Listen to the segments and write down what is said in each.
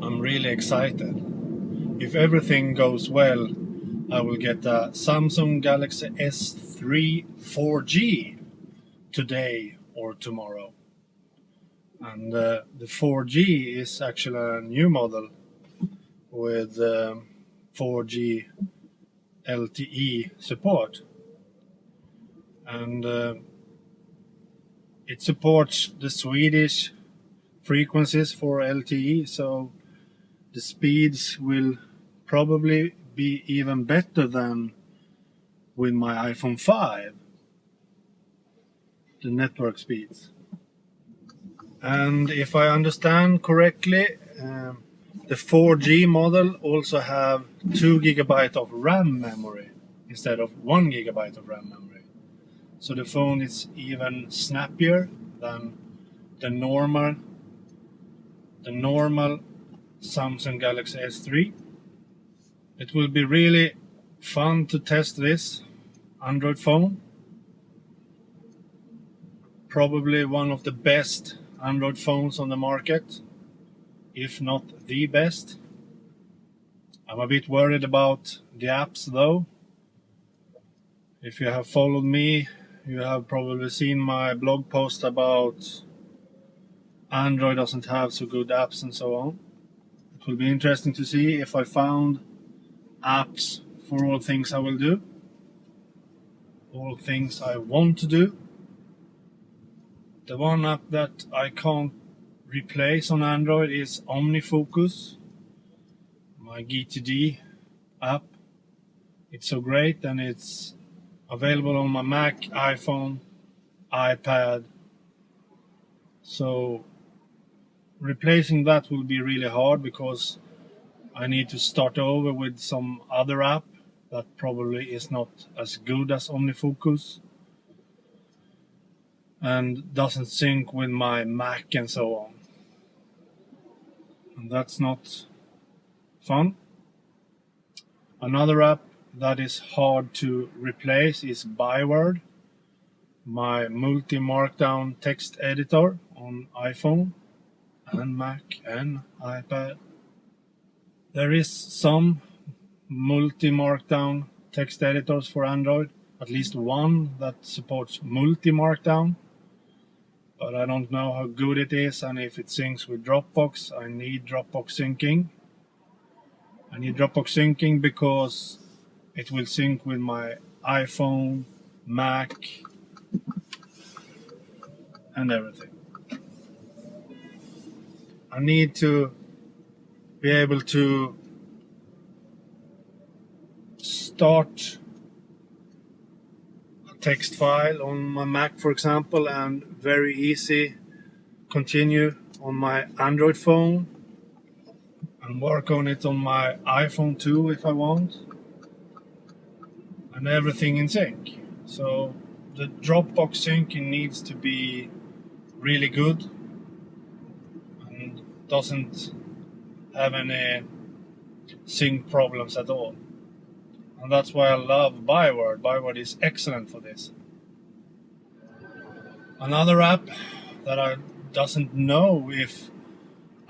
I'm really excited. If everything goes well, I will get a Samsung Galaxy S3 4G today or tomorrow. And the 4G is actually a new model with 4G LTE support. And it supports the Swedish frequencies for LTE, so the speeds will probably be even better than with my iPhone 5, the network speeds. And if I understand correctly, the 4G model also have 2 GB of RAM memory instead of 1 GB of RAM memory. So the phone is even snappier than the normal Samsung Galaxy S3. It will be really fun to test this Android phone. Probably one of the best Android phones on the market, if not the best. I'm a bit worried about the apps though. If you have followed me, you have probably seen my blog post about Android doesn't have so good apps and so on. It will be interesting to see if I found apps for all things I will do, all things I want to do. The one app that I can't replace on Android is OmniFocus, my GTD app. It's so great, and it's available on my Mac, iPhone, iPad. So replacing that will be really hard because I need to start over with some other app that probably is not as good as OmniFocus and doesn't sync with my Mac and so on. And that's not fun. Another app that is hard to replace is Byword, my multi-markdown text editor on iPhone and Mac and iPad. There is some multi-markdown text editors for Android, at least one that supports multi-markdown, but I don't know how good it is and if it syncs with Dropbox. I need Dropbox syncing. I need Dropbox syncing because it will sync with my iPhone, Mac, and everything. I need to be able to start a text file on my Mac, for example, and very easy continue on my Android phone and work on it on my iPhone too if I want, and everything in sync. So the Dropbox syncing needs to be really good and doesn't have any sync problems at all. And that's why I love Byword. Byword is excellent for this. Another app that I doesn't know if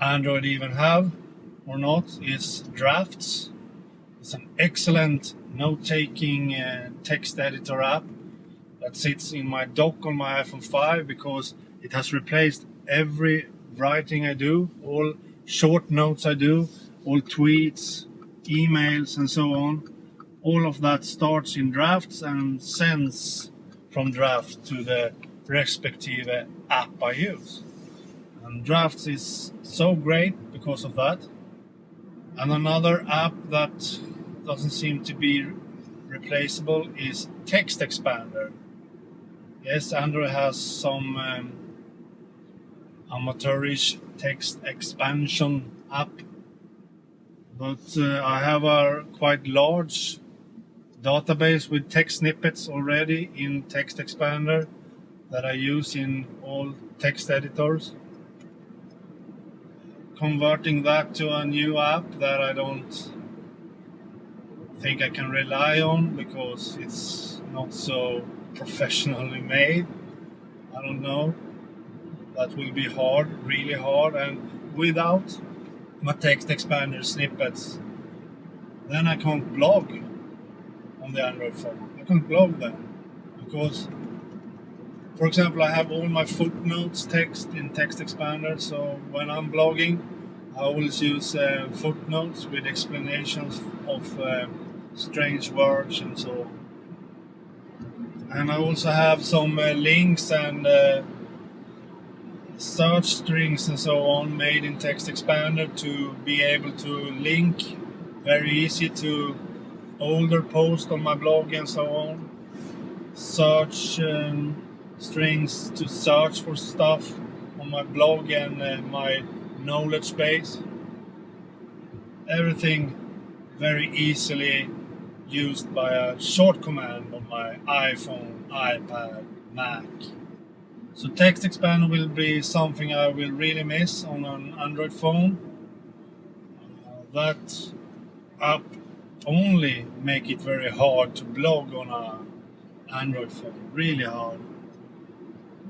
Android even have or not is Drafts. It's an excellent note-taking text editor app that sits in my dock on my iPhone 5 because it has replaced every writing I do, all short notes I do, all tweets, emails and so on. All of that starts in Drafts and sends from Drafts to the respective app I use. And Drafts is so great because of that. And another app that doesn't seem to be replaceable is Text Expander. Yes, Android has some amateurish text expansion app, but I have a quite large database with text snippets already in Text Expander that I use in all text editors. Converting that to a new app that I don't think I can rely on because it's not so professionally made, I don't know. That will be hard, really hard, and without my text expander snippets, then I can't blog on the Android phone. I can't blog them because, for example, I have all my footnotes text in Text Expander, so when I'm blogging, I always use footnotes with explanations of strange words and so on. And I also have some links and search strings and so on made in Text Expander to be able to link very easy to older posts on my blog and so on. Search strings to search for stuff on my blog and my knowledge base. Everything very easily used by a short command on my iPhone, iPad, Mac. So Text Expander will be something I will really miss on an Android phone. That app only make it very hard to blog on an Android phone, really hard.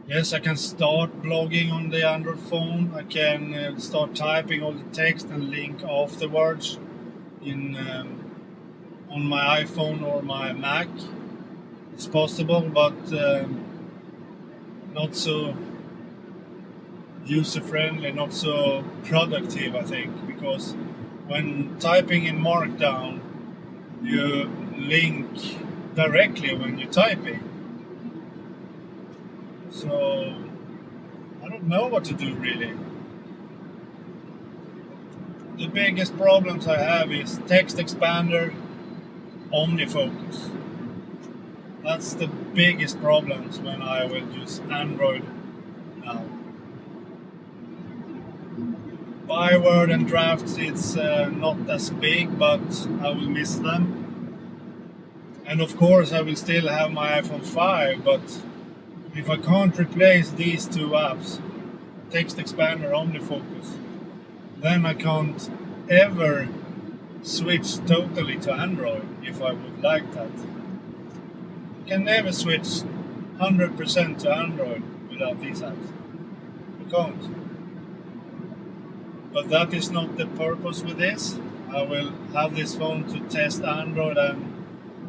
Yes, I can start blogging on the Android phone. I can start typing all the text and link afterwards in on my iPhone or my Mac. It's possible, but not so user-friendly, not so productive, I think, because when typing in Markdown, you link directly when you're typing. So I don't know what to do really. The biggest problems I have is Text Expander, OmniFocus. That's the biggest problems when I will use Android now. Byword and drafts, it's not as big, but I will miss them. And of course I will still have my iPhone 5, but if I can't replace these two apps, Text Expander, OmniFocus, then I can't ever switch totally to Android if I would like that. You can never switch 100% to Android without these apps. You can't. But that is not the purpose with this. I will have this phone to test Android and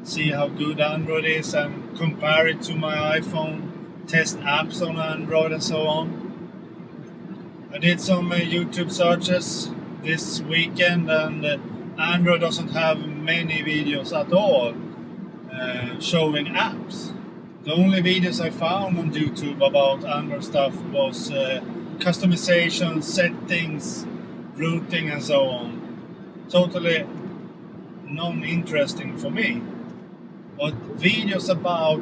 see how good Android is and compare it to my iPhone, test apps on Android and so on. I did some YouTube searches this weekend, and Android doesn't have many videos at all showing apps. The only videos I found on YouTube about Android stuff was customization, settings, routing and so on. Totally non-interesting for me. But videos about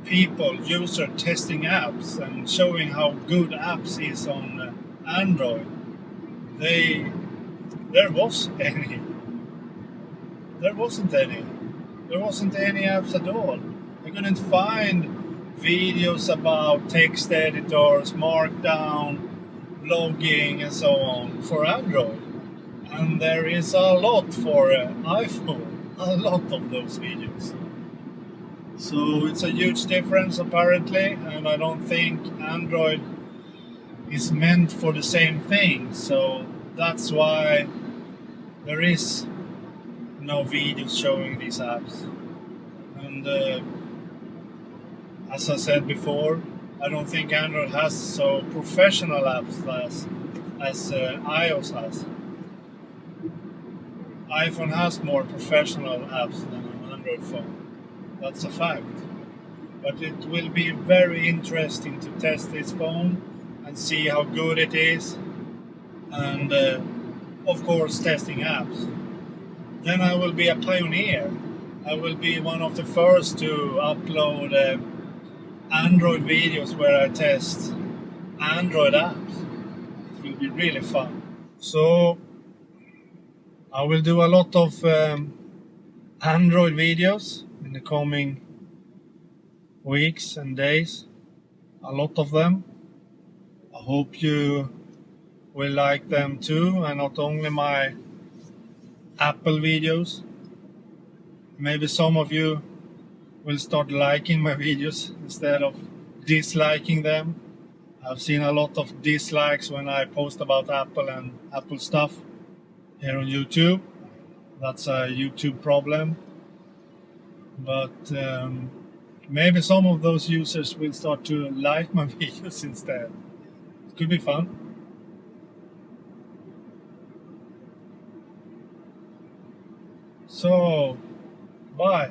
people, user testing apps and showing how good apps is on Android, there wasn't any. There wasn't any apps at all. I couldn't find videos about text editors, Markdown, blogging and so on for Android. And there is a lot for iPhone, a lot of those videos. So it's a huge difference apparently, and I don't think Android is meant for the same thing. So that's why there is no videos showing these apps. And as I said before, I don't think Android has so professional apps as iOS has. iPhone has more professional apps than an Android phone. That's a fact. But it will be very interesting to test this phone and see how good it is. And of course testing apps. Then I will be a pioneer. I will be one of the first to upload Android videos where I test Android apps. It will be really fun. So I will do a lot of Android videos in the coming weeks and days. A lot of them. I hope you will like them too, and not only my Apple videos. Maybe some of you will start liking my videos instead of disliking them. I've seen a lot of dislikes when I post about Apple and Apple stuff. here on YouTube. That's a YouTube problem. But maybe some of those users will start to like my videos instead. It could be fun. So, bye.